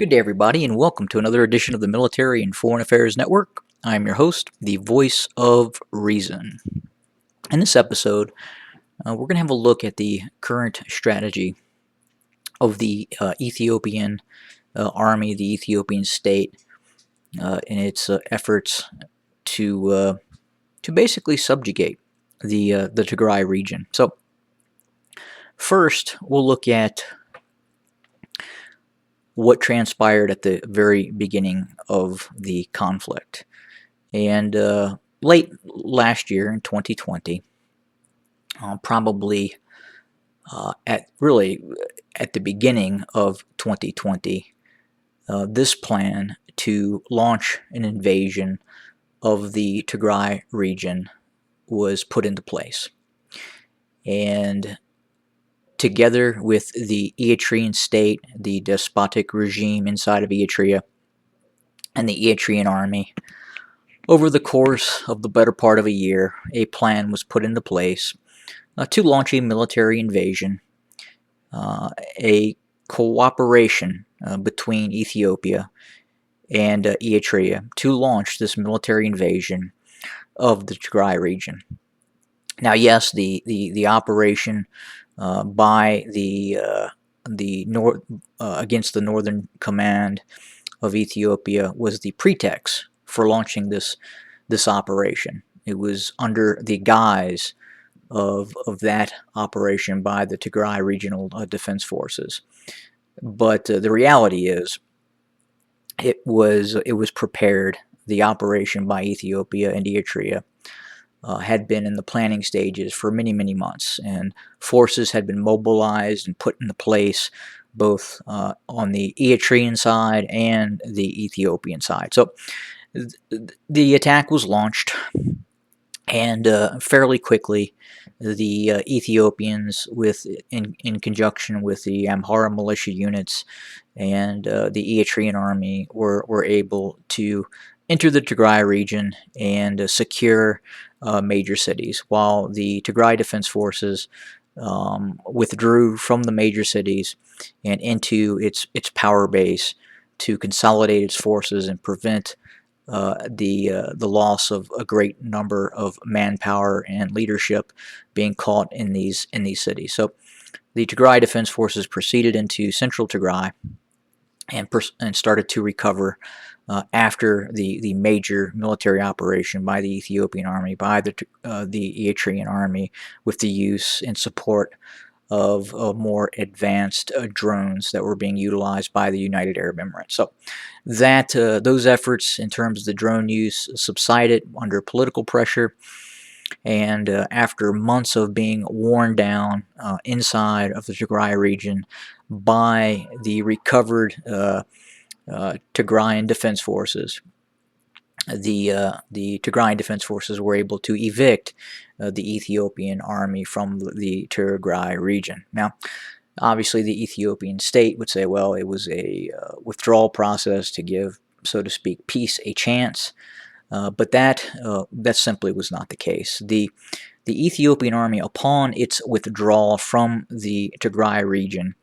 Good day, everybody, and welcome to another edition of the Military and Foreign Affairs Network. I'm your host, the voice of reason. In this episode, we're going to have a look at the current strategy of the Ethiopian army, the Ethiopian state, in its efforts to basically subjugate the Tigray region. So, first, we'll look at what transpired at the very beginning of the conflict. And late last year in 2020, probably at the beginning of 2020, this plan to launch an invasion of the Tigray region was put into place. And together with the Eritrean state, the despotic regime inside of Eritrea, and the Eritrean army, over the course of the better part of a year, a plan was put into place to launch a military invasion, a cooperation between Ethiopia and Eritrea to launch this military invasion of the Tigray region. Now, yes, the operation by the North against the Northern Command of Ethiopia was the pretext for launching this operation. It was under the guise of that operation by the Tigray Regional Defense Forces. But the reality is, it was prepared. The operation by Ethiopia and Eritrea had been in the planning stages for many, many months, and forces had been mobilized and put into place both on the Eritrean side and the Ethiopian side. So the attack was launched, and fairly quickly, the Ethiopians, in conjunction with the Amhara militia units and the Eritrean army, were able to enter the Tigray region and secure major cities, while the Tigray Defense Forces withdrew from the major cities and into its power base to consolidate its forces and prevent the loss of a great number of manpower and leadership being caught in these cities. So the Tigray Defense Forces proceeded into central Tigray and started to recover after the major military operation by the Ethiopian army, by the Eritrean army, with the use and support of more advanced drones that were being utilized by the United Arab Emirates. So that those efforts in terms of the drone use subsided under political pressure, and after months of being worn down inside of the Tigray region by the recovered Tigrayan Defense Forces, the Tigrayan Defense Forces were able to evict the Ethiopian army from the Tigray region. Now, obviously, the Ethiopian state would say, well, it was a withdrawal process to give, so to speak, peace a chance. But that simply was not the case. The Ethiopian army, upon its withdrawal from the Tigray region,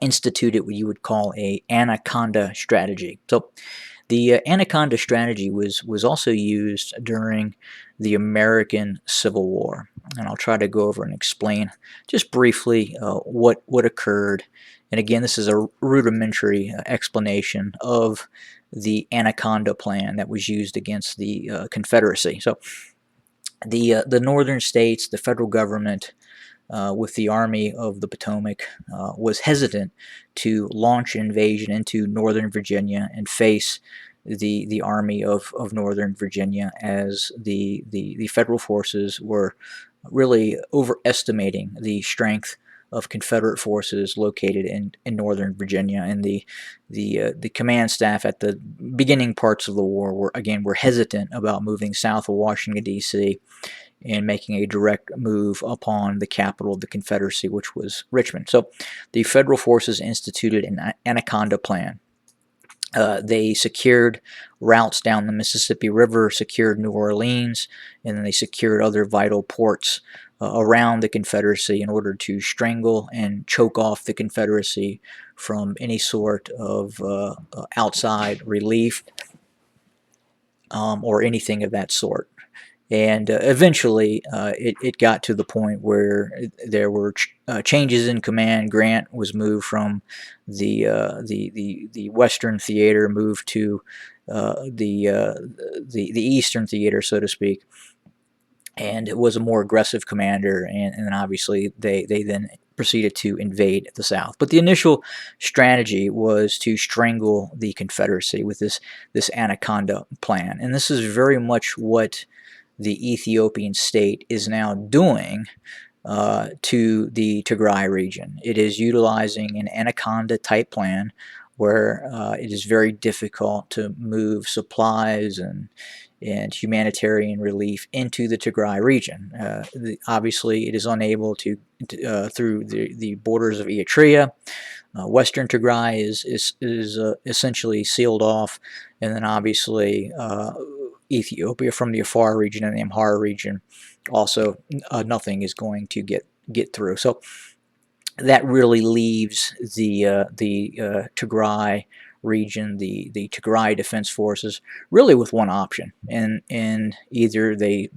instituted what you would call a Anaconda strategy. So the Anaconda strategy was also used during the American Civil War, and I'll try to go over and explain just briefly what occurred. And again, this is a rudimentary explanation of the Anaconda plan that was used against the Confederacy. So the northern states, the federal government, with the Army of the Potomac, was hesitant to launch an invasion into Northern Virginia and face the Army of Northern Virginia, as the federal forces were really overestimating the strength of Confederate forces located in Northern Virginia, and the command staff at the beginning parts of the war were hesitant about moving south of Washington, D.C., and making a direct move upon the capital of the Confederacy, which was Richmond. So the federal forces instituted an Anaconda plan. They secured routes down the Mississippi River, secured New Orleans, and then they secured other vital ports around the Confederacy in order to strangle and choke off the Confederacy from any sort of outside relief or anything of that sort. And eventually, it got to the point where there were changes in command. Grant was moved from the Western Theater, moved to the Eastern Theater, so to speak, and it was a more aggressive commander. And then obviously they then proceeded to invade the South. But the initial strategy was to strangle the Confederacy with this Anaconda plan, and this is very much what the Ethiopian state is now doing to the Tigray region. It is utilizing an Anaconda type plan where it is very difficult to move supplies and humanitarian relief into the Tigray region. Obviously, it is unable to through the borders of Eritrea. Western Tigray is essentially sealed off, and then obviously Ethiopia from the Afar region and the Amhara region, also nothing is going to get through. So that really leaves the Tigray region, the Tigray Defense Forces, really with one option, and either they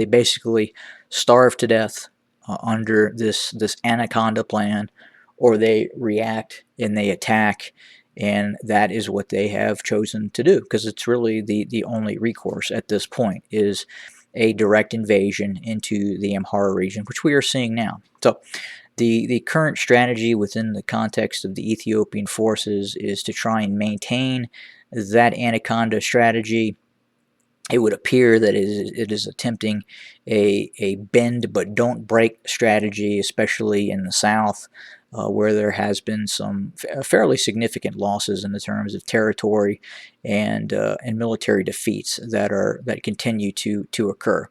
basically starve to death under this Anaconda plan, or they react and they attack, and that is what they have chosen to do, because it's really the only recourse at this point is a direct invasion into the Amhara region, which we are seeing now. So the current strategy within the context of the Ethiopian forces is to try and maintain that Anaconda strategy. It would appear that it is attempting a bend but don't break strategy, especially in the South, where there has been some fairly significant losses in the terms of territory and military defeats that continue to occur.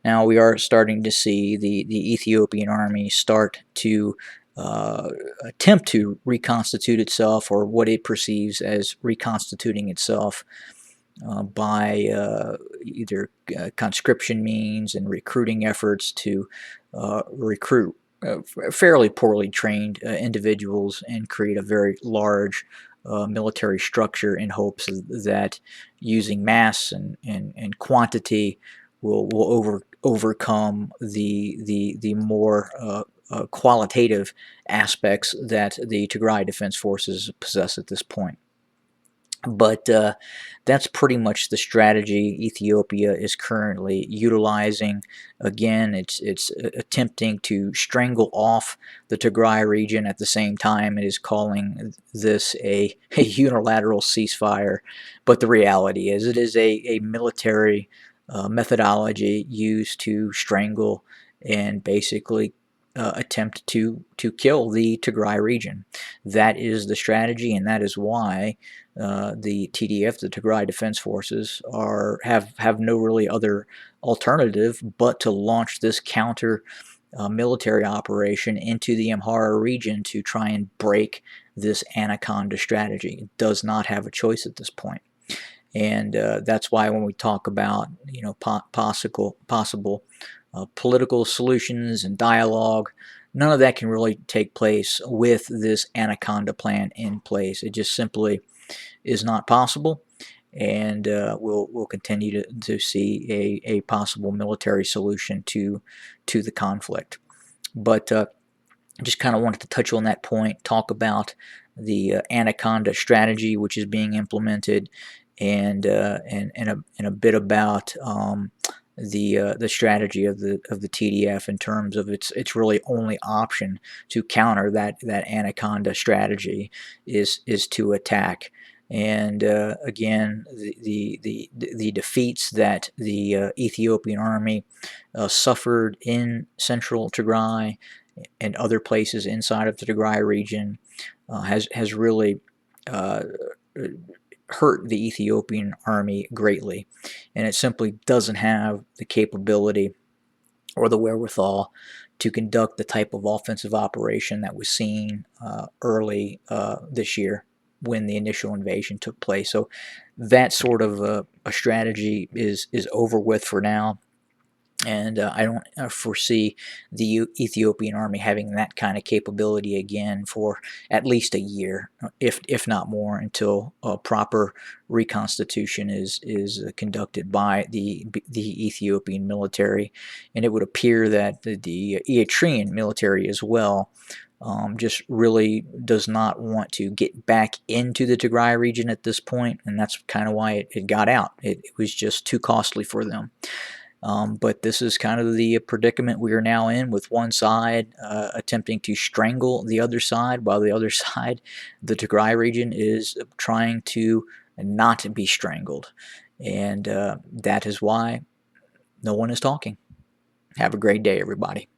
Now we are starting to see the Ethiopian army start to attempt to reconstitute itself, or what it perceives as reconstituting itself, by either conscription means and recruiting efforts to recruit fairly poorly trained individuals and create a very large military structure in hopes that using mass and quantity will overcome the more qualitative aspects that the Tigray Defense Forces possess at this point. But that's pretty much the strategy Ethiopia is currently utilizing. Again, it's attempting to strangle off the Tigray region. At the same time, it is calling this a unilateral ceasefire. But the reality is, it is a military methodology used to strangle and basically attempt to kill the Tigray region. That is the strategy, and that is why the TDF, the Tigray Defense Forces, have no really other alternative but to launch this counter military operation into the Amhara region to try and break this Anaconda strategy. It does not have a choice at this point. And that's why when we talk about possible political solutions and dialogue, none of that can really take place with this Anaconda plan in place. It just simply is not possible, and we'll continue to see a possible military solution to the conflict. But I just kind of wanted to touch on that point, talk about the Anaconda strategy which is being implemented, and a bit about the strategy of the TDF in terms of its really only option to counter that Anaconda strategy is to attack. And again, the defeats that the Ethiopian army suffered in central Tigray and other places inside of the Tigray region has really hurt the Ethiopian army greatly, and it simply doesn't have the capability or the wherewithal to conduct the type of offensive operation that was seen early this year when the initial invasion took place. So that sort of a strategy is over with for now. And I don't foresee the Ethiopian army having that kind of capability again for at least a year, if not more, until a proper reconstitution is conducted by the Ethiopian military. And it would appear that the Eritrean military as well just really does not want to get back into the Tigray region at this point, and that's kind of why it got out. It was just too costly for them. But this is kind of the predicament we are now in, with one side attempting to strangle the other side, while the other side, the Tigray region, is trying to not be strangled. And that is why no one is talking. Have a great day, everybody.